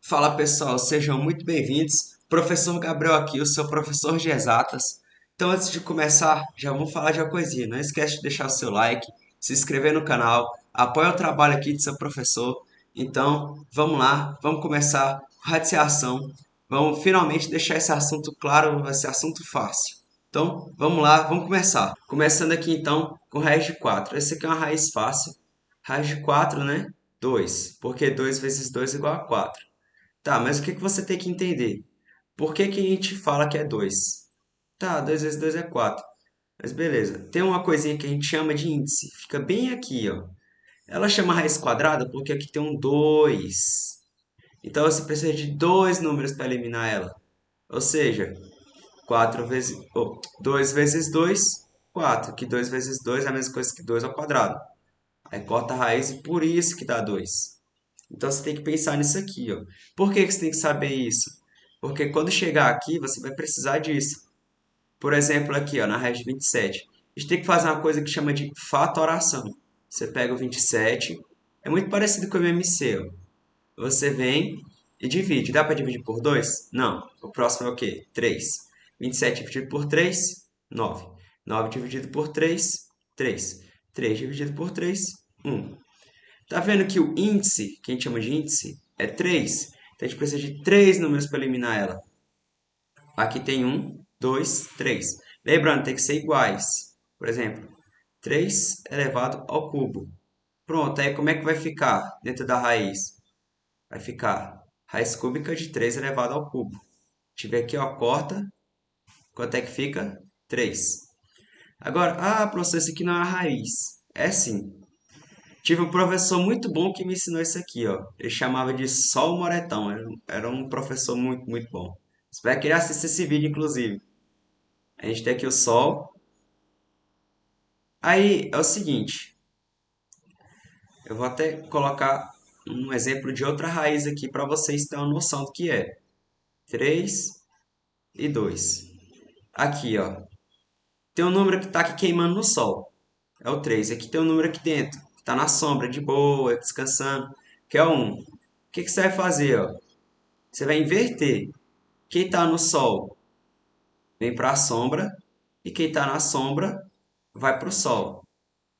Fala pessoal, sejam muito bem-vindos. Professor Gabriel aqui, o seu professor de exatas. Então, antes de começar, já vamos falar de uma coisinha. Não esquece de deixar o seu like, se inscrever no canal, apoia o trabalho aqui de seu professor. Então, vamos lá, vamos começar com radiação. Vamos finalmente deixar esse assunto claro, esse assunto fácil. Então, vamos lá, vamos começar. Começando aqui então com raiz de 4. Esse aqui é uma raiz fácil. Raiz de 4, né? 2, porque 2 vezes 2 é igual a 4. Tá, mas o que que você tem que entender? Por que que a gente fala que é 2? Tá, 2 vezes 2 é 4. Mas beleza. Tem uma coisinha que a gente chama de índice. Fica bem aqui, ó. Ela chama raiz quadrada porque aqui tem um 2. Então você precisa de dois números para eliminar ela. Ou seja, 4 vezes, 2 vezes 2, 4. Que 2 vezes 2 é a mesma coisa que 2 ao quadrado. Aí corta a raiz e por isso que dá 2. Então você tem que pensar nisso aqui, ó. Por que que você tem que saber isso? Porque quando chegar aqui, você vai precisar disso. Por exemplo, aqui, ó, na raiz de 27. A gente tem que fazer uma coisa que chama de fatoração. Você pega o 27, é muito parecido com o MMC, ó. Você vem e divide. Dá para dividir por 2? Não. O próximo é o quê? 3. 27 dividido por 3, 9. 9 dividido por 3, 3. 3 dividido por 3, 1. Tá vendo que o índice, que a gente chama de índice, é 3? Então a gente precisa de três números para eliminar ela. Aqui tem um, 2, 3. Lembrando, tem que ser iguais. Por exemplo, 3 elevado ao cubo. Pronto, aí como é que vai ficar dentro da raiz? Vai ficar raiz cúbica de 3 elevado ao cubo. Tiver aqui, ó, corta. Quanto é que fica? 3. Agora, professor, isso aqui não é a raiz. É sim. Tive um professor muito bom que me ensinou isso aqui, ó. Ele chamava de Sol Moretão. Era um professor muito, muito bom. Espero que ele assista esse vídeo, inclusive. A gente tem aqui o Sol. Aí é o seguinte. Eu vou até colocar um exemplo de outra raiz aqui para vocês terem uma noção do que é. 3 e 2. Aqui, ó. Tem um número que está aqui queimando no Sol. É o 3. Aqui tem um número aqui dentro. Que está na sombra, de boa, descansando. Que é o 1. O que que você vai fazer, ó? Você vai inverter. Quem está no sol vem para a sombra e quem está na sombra vai para o sol.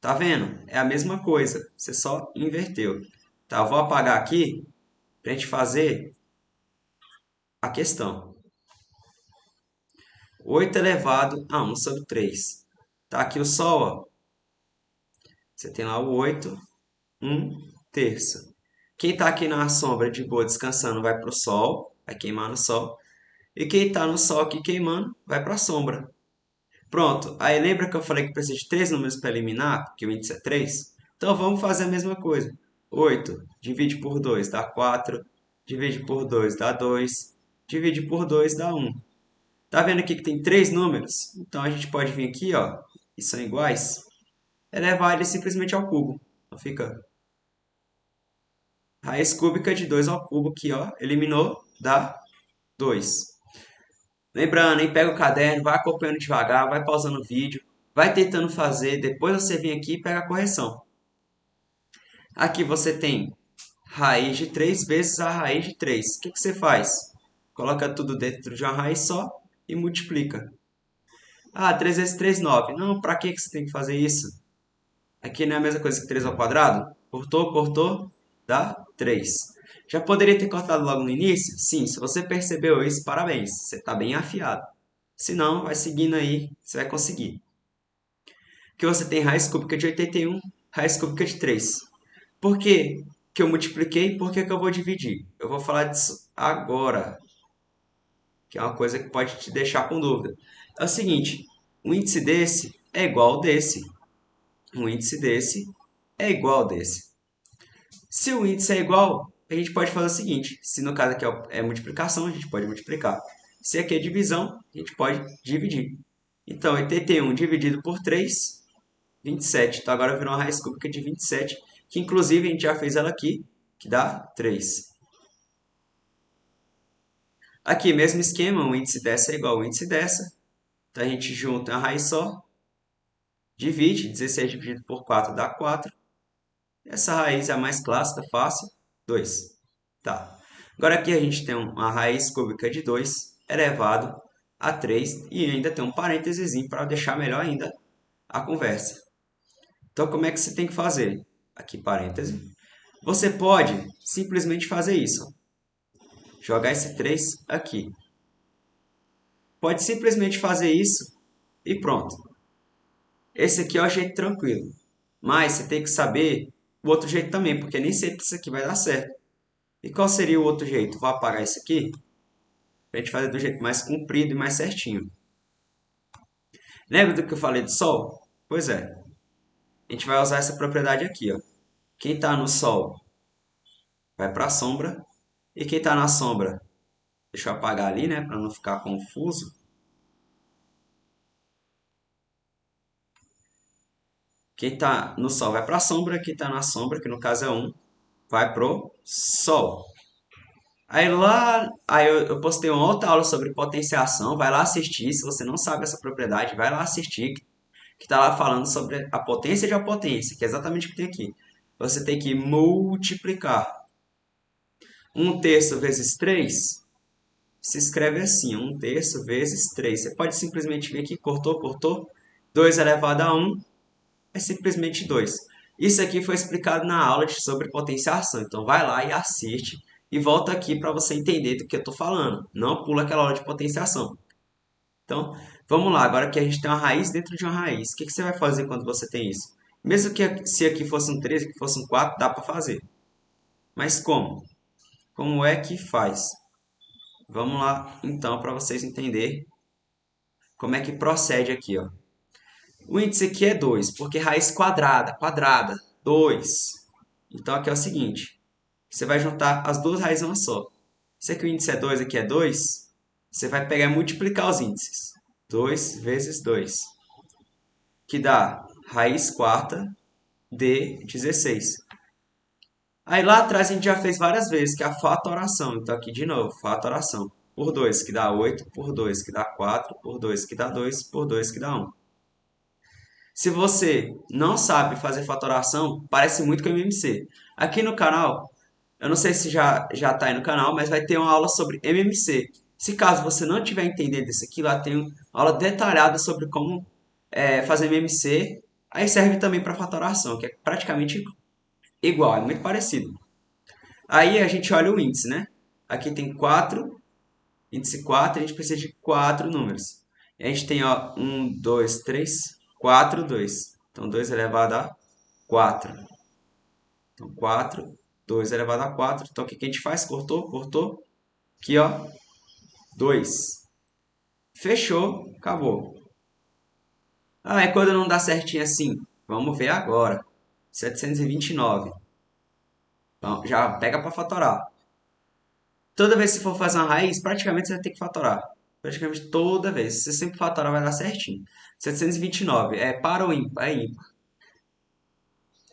Tá vendo? É a mesma coisa, você só inverteu. Tá, eu vou apagar aqui para a gente fazer a questão. 8 elevado a 1 sobre 3. Tá aqui o sol, ó. Você tem lá o 8, 1 terço. Quem está aqui na sombra de boa descansando vai para o sol, vai queimar no sol. E quem está no sol aqui queimando vai para a sombra. Pronto, aí lembra que eu falei que precisa de três números para eliminar, porque o índice é 3? Então vamos fazer a mesma coisa. 8 divide por 2 dá 4, divide por 2 dá 2, divide por 2 dá 1. Tá vendo aqui que tem três números? Então a gente pode vir aqui, ó, e são iguais, elevar ele simplesmente ao cubo. Então fica raiz cúbica de 2 ao cubo aqui, ó, eliminou, dá 2. Lembrando, hein? Pega o caderno, vai acompanhando devagar, vai pausando o vídeo, vai tentando fazer, depois você vem aqui e pega a correção. Aqui você tem raiz de 3 vezes a raiz de 3. O que que você faz? Coloca tudo dentro de uma raiz só e multiplica. 3 vezes 3, 9. Não, para que que você tem que fazer isso? Aqui não é a mesma coisa que 3 ao quadrado? Cortou, cortou, dá 3. Já poderia ter cortado logo no início? Sim, se você percebeu isso, parabéns, você está bem afiado. Se não, vai seguindo aí, você vai conseguir. Que você tem raiz cúbica de 81, raiz cúbica de 3. Por que que eu multipliquei? Por que que eu vou dividir? Eu vou falar disso agora, que é uma coisa que pode te deixar com dúvida. É o seguinte, um índice desse é igual ao desse. Um índice desse é igual ao desse. Se o índice é igual, a gente pode fazer o seguinte, se no caso aqui é multiplicação, a gente pode multiplicar. Se aqui é divisão, a gente pode dividir. Então, 81 dividido por 3, 27. Então agora virou uma raiz cúbica de 27, que inclusive a gente já fez ela aqui, que dá 3. Aqui, mesmo esquema, o índice dessa é igual ao índice dessa. Então a gente junta a raiz só, divide, 16 dividido por 4 dá 4. Essa raiz é a mais clássica, fácil, 2. Tá. Agora aqui a gente tem uma raiz cúbica de 2 elevado a 3 e ainda tem um parênteses para deixar melhor ainda a conversa. Então, como é que você tem que fazer? Aqui, parêntese. Você pode simplesmente fazer isso. Jogar esse 3 aqui. Pode simplesmente fazer isso e pronto. Esse aqui é o jeito tranquilo. Mas você tem que saber o outro jeito também, porque nem sempre isso aqui vai dar certo. E qual seria o outro jeito? Vou apagar isso aqui para a gente fazer do jeito mais comprido e mais certinho. Lembra do que eu falei do Sol? Pois é. A gente vai usar essa propriedade aqui, ó. Quem está no Sol vai para a sombra. E quem está na sombra, deixa eu apagar ali, né, para não ficar confuso. Quem está no Sol vai para a sombra, quem está na sombra, que no caso é 1, vai pro Sol. Aí eu postei uma outra aula sobre potenciação, vai lá assistir, se você não sabe essa propriedade, vai lá assistir, que está lá falando sobre a potência de apotência, que é exatamente o que tem aqui. Você tem que multiplicar 1/3 vezes 3 se escreve assim, 1/3 vezes 3. Você pode simplesmente vir aqui, cortou, cortou, 2 elevado a 1 é simplesmente 2. Isso aqui foi explicado na aula sobre potenciação, então vai lá e assiste e volta aqui para você entender do que eu estou falando. Não pula aquela aula de potenciação. Então, vamos lá, agora que a gente tem uma raiz dentro de uma raiz, o que você vai fazer quando você tem isso? Mesmo que se aqui fosse um 3, aqui fosse um 4, dá para fazer. Mas como? Como é que faz? Vamos lá, então, para vocês entenderem como é que procede aqui, ó. O índice aqui é 2, porque raiz quadrada, quadrada, 2. Então aqui é o seguinte, você vai juntar as duas raízes uma só. Se aqui o índice é 2, aqui é 2, você vai pegar e multiplicar os índices. 2 vezes 2, que dá raiz quarta de 16. Aí lá atrás a gente já fez várias vezes, que é a fatoração. Então aqui de novo, fatoração. Por 2, que dá 8, por 2, que dá 4, por 2, que dá 2, por 2, que dá 1. Se você não sabe fazer fatoração, parece muito com o MMC. Aqui no canal, eu não sei se já está aí no canal, mas vai ter uma aula sobre MMC. Se caso você não estiver entendendo isso aqui, lá tem uma aula detalhada sobre como fazer MMC. Aí serve também para fatoração, que é praticamente igual, é muito parecido. Aí a gente olha o índice, né? Aqui tem 4, índice 4, a gente precisa de 4 números. E a gente tem, ó, 1, 2, 3, 4, 2. Então, 2 elevado a 4. Então, 4, 2 elevado a 4. Então, o que a gente faz? Cortou, cortou. Aqui, ó, 2. Fechou, acabou. Ah, e quando não dá certinho assim? Vamos ver agora. 729. Então, já pega para fatorar. Toda vez que você for fazer uma raiz, praticamente você vai ter que fatorar. Praticamente toda vez. Se você sempre fatorar, vai dar certinho. 729 é par ou ímpar? É ímpar.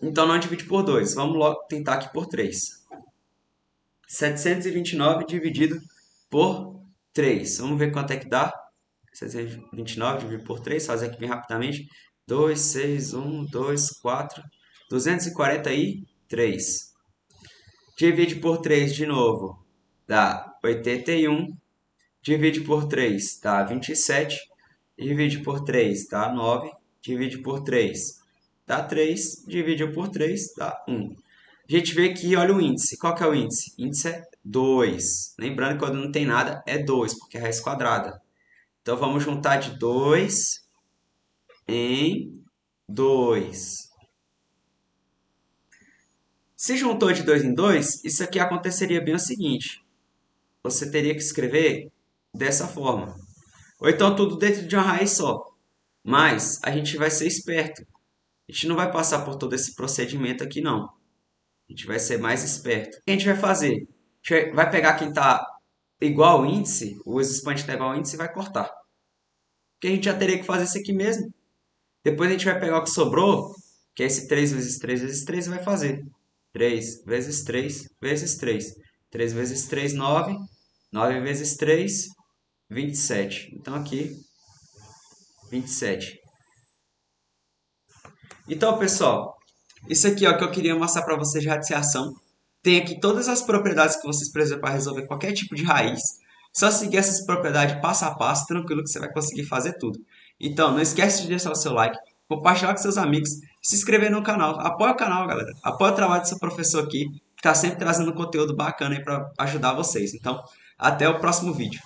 Então não divide por 2. Vamos logo tentar aqui por 3. 729 dividido por 3. Vamos ver quanto é que dá. 729 dividido por 3. Fazer aqui bem rapidamente. 2, 6, 1, 2, 4. 243. Divide por 3 de novo. Dá 81. Divide por 3 dá 27. Divide por 3 dá 9. Divide por 3 dá 3. Divide por 3 dá 1. A gente vê que, olha o índice. Qual que é o índice? O índice é 2. Lembrando que quando não tem nada é 2, porque é raiz quadrada. Então vamos juntar de 2 em 2. Se juntou de 2 em 2, isso aqui aconteceria bem o seguinte. Você teria que escrever dessa forma. Ou então tudo dentro de uma raiz só. Mas a gente vai ser esperto. A gente não vai passar por todo esse procedimento aqui, não. A gente vai ser mais esperto. O que a gente vai fazer? A gente vai pegar quem está igual ao índice, o expoente está igual ao índice e vai cortar. Porque a gente já teria que fazer isso aqui mesmo. Depois a gente vai pegar o que sobrou, que é esse 3 vezes 3 vezes 3 e vai fazer. 3 vezes 3 vezes 3. 3 vezes 3, 9. 9 vezes 3, 27. Então aqui, 27. Então, pessoal, isso aqui é o que eu queria mostrar para vocês de radiciação. Tem aqui todas as propriedades que vocês precisam para resolver qualquer tipo de raiz. Só seguir essas propriedades passo a passo, tranquilo que você vai conseguir fazer tudo. Então, não esquece de deixar o seu like, compartilhar com seus amigos, se inscrever no canal. Apoia o canal, galera. Apoia o trabalho do seu professor aqui, que está sempre trazendo conteúdo bacana aí para ajudar vocês. Então, até o próximo vídeo.